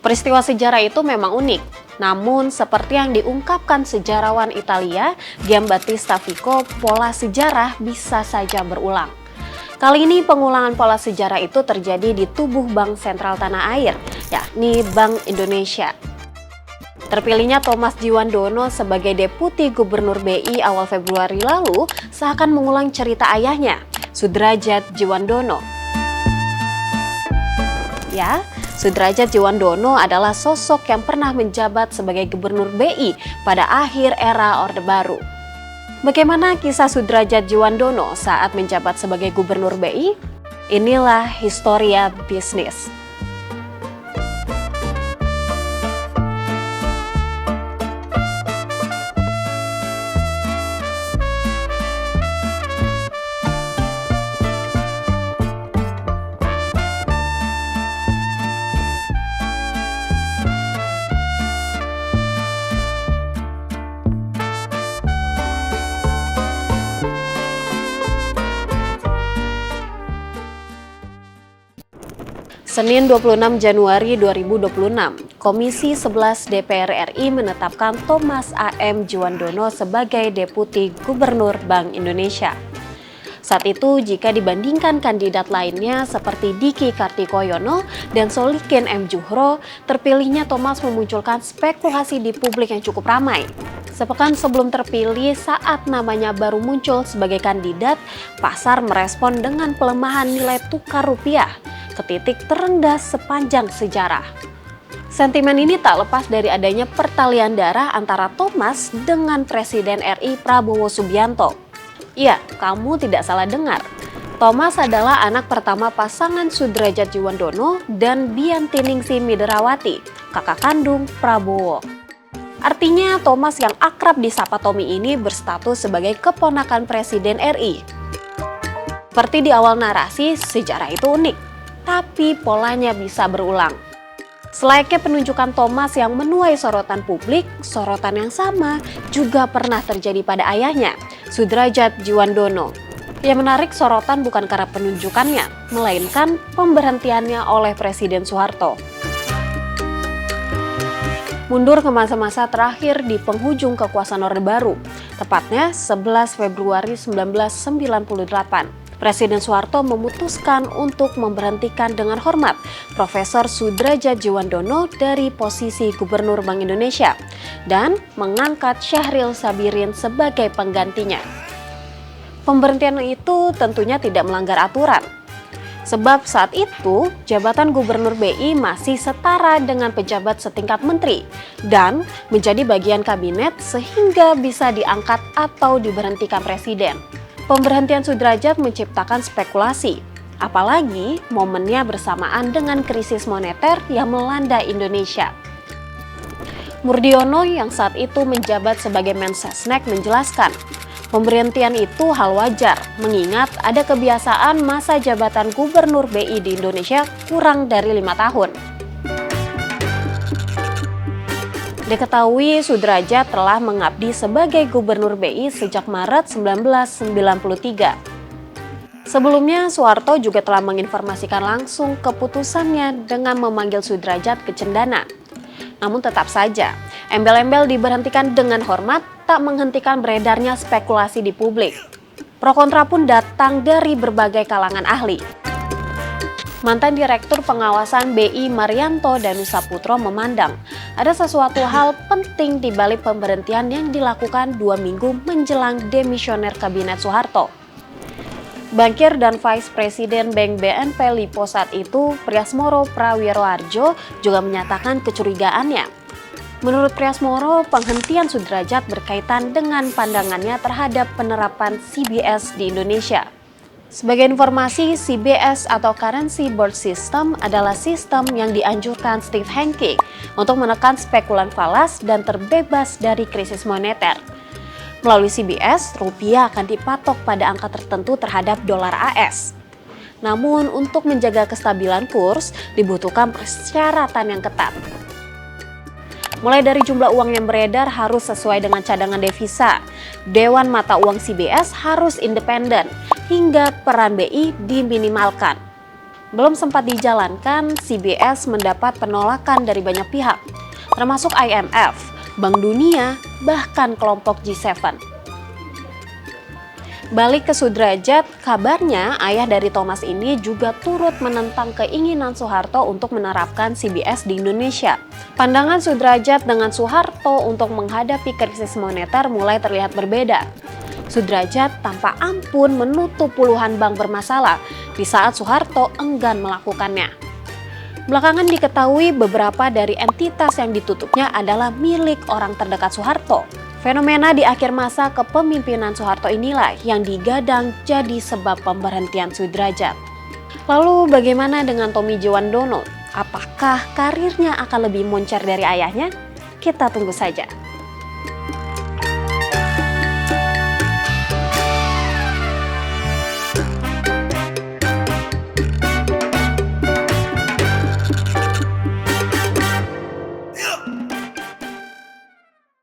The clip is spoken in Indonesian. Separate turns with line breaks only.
Peristiwa sejarah itu memang unik, namun seperti yang diungkapkan sejarawan Italia Giambattista Vico, pola sejarah bisa saja berulang. Kali ini pengulangan pola sejarah itu terjadi di tubuh Bank Sentral Tanah Air, yakni Bank Indonesia. Terpilihnya Thomas Djiwandono sebagai Deputi Gubernur BI awal Februari lalu seakan mengulang cerita ayahnya, Soedradjat Djiwandono. Soedradjat Djiwandono adalah sosok yang pernah menjabat sebagai Gubernur BI pada akhir era Orde Baru. Bagaimana kisah Soedradjat Djiwandono saat menjabat sebagai Gubernur BI? Inilah Historia Bisnis. Senin 26 Januari 2026, Komisi 11 DPR RI menetapkan Thomas A.M. Djiwandono sebagai Deputi Gubernur Bank Indonesia. Saat itu, jika dibandingkan kandidat lainnya seperti Diki Kartikoyono dan Solikin M. Djuhro, terpilihnya Thomas memunculkan spekulasi di publik yang cukup ramai. Sepekan sebelum terpilih, saat namanya baru muncul sebagai kandidat, pasar merespon dengan pelemahan nilai tukar rupiah ke titik terendah sepanjang sejarah. Sentimen ini tak lepas dari adanya pertalian darah antara Thomas dengan Presiden RI Prabowo Subianto. Iya, kamu tidak salah dengar. Thomas adalah anak pertama pasangan Soedradjat Djiwandono dan Bianti Ningsih Midrawati, kakak kandung Prabowo. Artinya Thomas yang akrab disapa Tommy ini berstatus sebagai keponakan Presiden RI. Seperti di awal narasi, sejarah itu unik, tapi polanya bisa berulang. Selayaknya penunjukan Thomas yang menuai sorotan publik, sorotan yang sama juga pernah terjadi pada ayahnya, Soedradjat Djiwandono. Yang menarik sorotan bukan karena penunjukannya, melainkan pemberhentiannya oleh Presiden Soeharto. Mundur ke masa-masa terakhir di penghujung kekuasaan Orde Baru, tepatnya 11 Februari 1998. Presiden Soeharto memutuskan untuk memberhentikan dengan hormat Profesor Soedradjat Djiwandono dari posisi Gubernur Bank Indonesia dan mengangkat Syahril Sabirin sebagai penggantinya. Pemberhentian itu tentunya tidak melanggar aturan, sebab saat itu jabatan Gubernur BI masih setara dengan pejabat setingkat menteri dan menjadi bagian kabinet sehingga bisa diangkat atau diberhentikan Presiden. Pemberhentian Soedradjat menciptakan spekulasi, apalagi momennya bersamaan dengan krisis moneter yang melanda Indonesia. Murdiono yang saat itu menjabat sebagai Mensesnek menjelaskan, pemberhentian itu hal wajar mengingat ada kebiasaan masa jabatan Gubernur BI di Indonesia kurang dari 5 tahun. Diketahui Soedradjat telah mengabdi sebagai Gubernur BI sejak Maret 1993. Sebelumnya, Soeharto juga telah menginformasikan langsung keputusannya dengan memanggil Soedradjat ke cendana. Namun tetap saja, embel-embel diberhentikan dengan hormat tak menghentikan beredarnya spekulasi di publik. Pro kontra pun datang dari berbagai kalangan ahli. Mantan Direktur Pengawasan BI Marianto Danusaputro memandang ada sesuatu hal penting di balik pemberhentian yang dilakukan 2 minggu menjelang demisioner Kabinet Soeharto. Bankir dan Vice Presiden Bank BNP Lipo saat itu, Priasmoro Prawiroharjo, juga menyatakan kecurigaannya. Menurut Priasmoro, penghentian Soedradjat berkaitan dengan pandangannya terhadap penerapan CBS di Indonesia. Sebagai informasi, CBS atau Currency Board System adalah sistem yang dianjurkan Steve Hanke untuk menekan spekulan falas dan terbebas dari krisis moneter. Melalui CBS, rupiah akan dipatok pada angka tertentu terhadap dolar AS. Namun, untuk menjaga kestabilan kurs, dibutuhkan persyaratan yang ketat. Mulai dari jumlah uang yang beredar harus sesuai dengan cadangan devisa, Dewan Mata Uang CBS harus independen, hingga peran BI diminimalkan. belum sempat dijalankan, CBS mendapat penolakan dari banyak pihak, termasuk IMF, Bank Dunia, bahkan kelompok G7. Balik ke Sudrajat, kabarnya ayah dari Thomas ini juga turut menentang keinginan Soeharto untuk menerapkan CBS di Indonesia. Pandangan Sudrajat dengan Soeharto untuk menghadapi krisis moneter mulai terlihat berbeda. Sudrajat tanpa ampun menutup puluhan bank bermasalah di saat Soeharto enggan melakukannya. Belakangan diketahui beberapa dari entitas yang ditutupnya adalah milik orang terdekat Soeharto. Fenomena di akhir masa kepemimpinan Soeharto inilah yang digadang jadi sebab pemberhentian Sudrajat. Lalu bagaimana dengan Tommy Jiwandono? Apakah karirnya akan lebih moncer dari ayahnya? Kita tunggu saja.